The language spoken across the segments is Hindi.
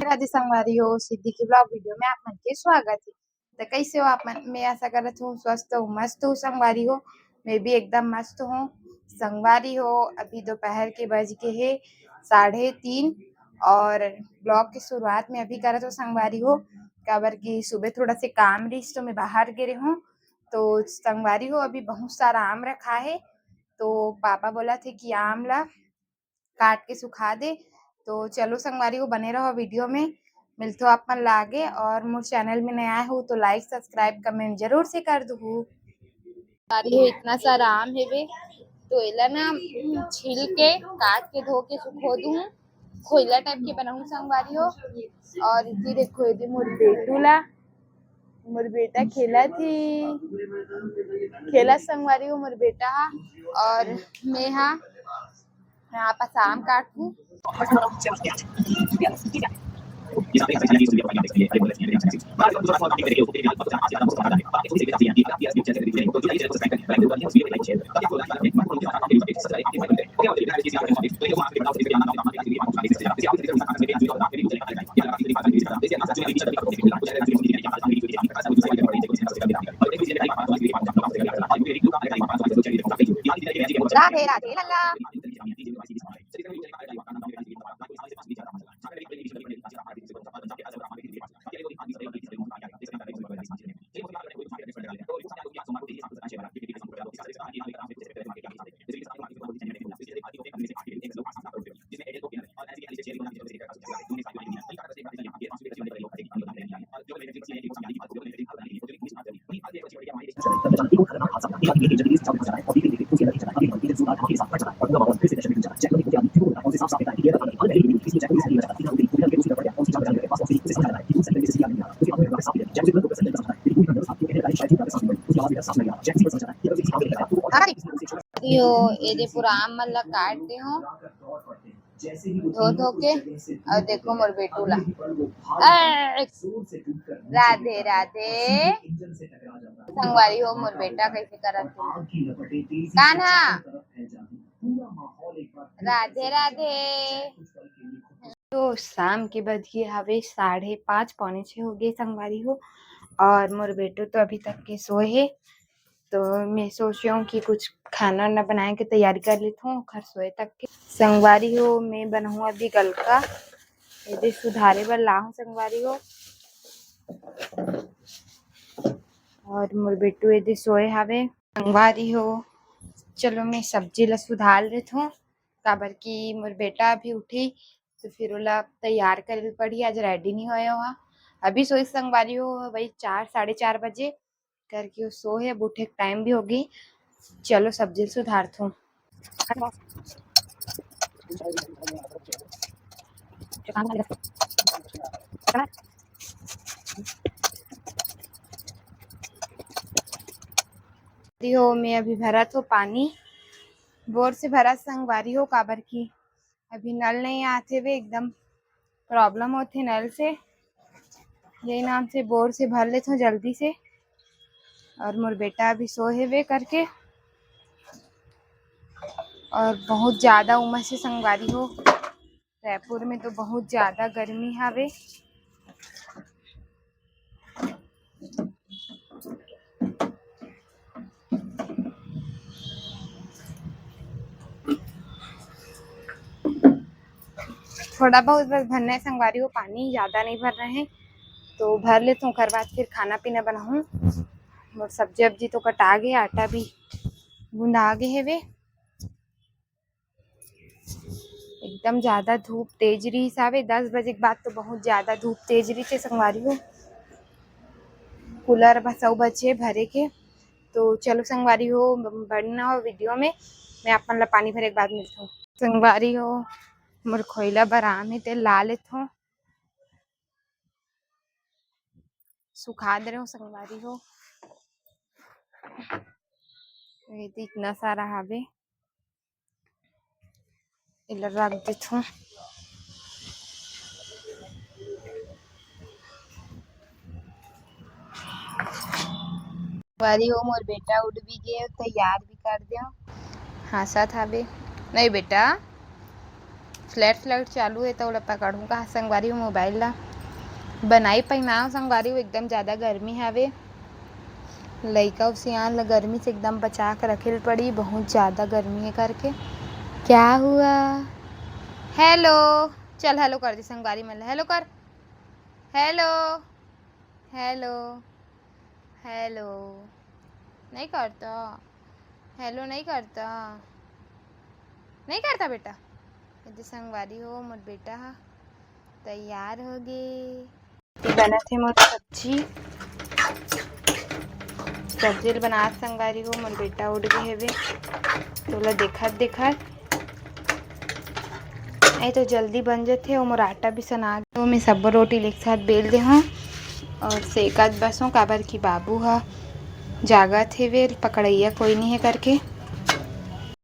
राधे संगवारी हो सिद्धि की ब्लॉग वीडियो में आप मन के स्वागत है। तो कैसे हो आप मन? मैं आशा करत हूँ स्वस्थ हूँ, मस्त हूँ संगवारी हो। मैं भी एकदम मस्त हूँ संगवारी हो। अभी दोपहर के बज के है 3:30 और ब्लॉग की शुरुआत में अभी करत हो संगवारी हो। काबर की सुबह थोड़ा से काम रही तो मैं बाहर गिरे हूँ। तो संगवारी हो अभी बहुत सारा आम रखा है। तो पापा बोला थे कि आम ला काट के सुखा दे। तो चलो संगवारी को बने रहो वीडियो में। मिलते हो अपन लागे और मोर चैनल में नया हो तो लाइक सब्सक्राइब कमेंट जरूर से कर दो। संगवारी हो इतना सारा आम है वे तो एला ना छील के काट के धो के सुखो दूँ खोइला टाइप के बनाऊँ संगवारी हो। और इतनी देखो ये मोर बेटूला मोर बेटा खेला संगवारी हो मोर बेटा और मैं यहाँ पर आम काटूँ। राधे राधे लल्ला यो ये पूरा आम मन ला काट दे हो धो धो के। और देखो मोर बेटूला राधे राधे संगवारी हो मोर बेटा कैसे करत कान्हा राधे राधे। तो शाम के बज गए हवे 5:30 पौने 6 हो गए संगवारी हो। और मोर बेटो तो अभी तक के सोए है। तो मैं सोच रही हूँ कि कुछ खाना वाना बनाने की तैयारी कर लेती हूँ खर सोए तक के। संगवारी हो मैं बनाऊँ अभी गलका यदि सुधारे बर लाहूँ संगवारी हो। और मोर बेटू यदि सोए हवे संगवारी हो। चलो मैं सब्जी ला सुधार लेती हूँ काबर की मोर बेटा अभी उठी तो फिर ओला तैयार करे पड़ी। आज रेडी नहीं होया हुआ अभी सोई संगवारी हो वही 4 4:30 बजे करके सो है। अब उठे टाइम भी होगी। चलो सब्जी सुधारती हूँ। हो मैं अभी भरा तो पानी बोर से भरा संगवारी हो काबर की अभी नल नहीं आते वे एकदम प्रॉब्लम होती नल से। यही नाम से बोर से भर लेते हूँ जल्दी से। और मोर बेटा अभी सोए वे करके। और बहुत ज़्यादा उमस से संगवारी हो रायपुर में तो बहुत ज़्यादा गर्मी हवे। थोड़ा बहुत बस भरना है संगवारी हो पानी ज़्यादा नहीं भर रहे हैं तो भर लेती हूँ। कर बाद फिर खाना पीना बनाऊँ। और सब्जी वब्जी तो कटा गए आटा भी गूंदा गए है वे। एकदम ज़्यादा धूप तेज रही हिसाब है 10 बजे के बाद तो बहुत ज़्यादा धूप तेज रही थे संगवारी हो। कूलर बस बचे भरे के। तो चलो संगवारी हो बढ़ना हो वीडियो में मैं अपन ला पानी भरे के बाद मिलता हूँ। संगवारी हो मोर खोइला बराम है तेल ला लेता हूँ सुखा दे रहे हो संगवारी हो। इतना सारा हवे इला रख देता हूँ। संगवारी हो मोर बेटा उठ भी गए तैयार भी कर दे हाँ साथ हवे नहीं बेटा फ्लैट चालू है तो पकड़ूँ कहा संगवारी हो मोबाइल ला बनाई पहनाओ संगवारी हो। एकदम ज़्यादा गर्मी हवे, लइका सियान ला गर्मी से एकदम बचा कर रखे पड़ी, बहुत ज़्यादा गर्मी है करके। क्या हुआ? हेलो, चल हेलो कर दी संगवारी में, हेलो कर, हेलो हेलो हेलो। नहीं करता, हेलो नहीं करता, नहीं करता बेटा। यदि संगवारी हो मोर बेटा तैयार हो गए। बना थे मोर सब्जी बना संगवारी हो मोर बेटा उठ गए हेवे तोला देखत ऐ तो जल्दी बन जाते। और मोर आटा भी सना गया, मैं सब रोटी एक साथ बेल दे हूँ और सेकत बस हूँ काबर की बाबू हा जागत है वे पकड़ैया कोई नहीं है करके।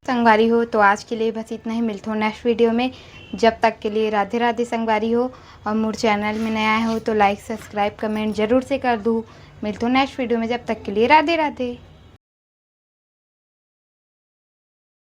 संगवारी हो तो आज के लिए बस इतना ही, मिलते हो नेक्स्ट वीडियो में। जब तक के लिए राधे राधे संगवारी हो। और मोर चैनल में नया हो तो लाइक सब्सक्राइब कमेंट जरूर से कर दूँ। मिलते हो नेक्स्ट वीडियो में, जब तक के लिए राधे राधे।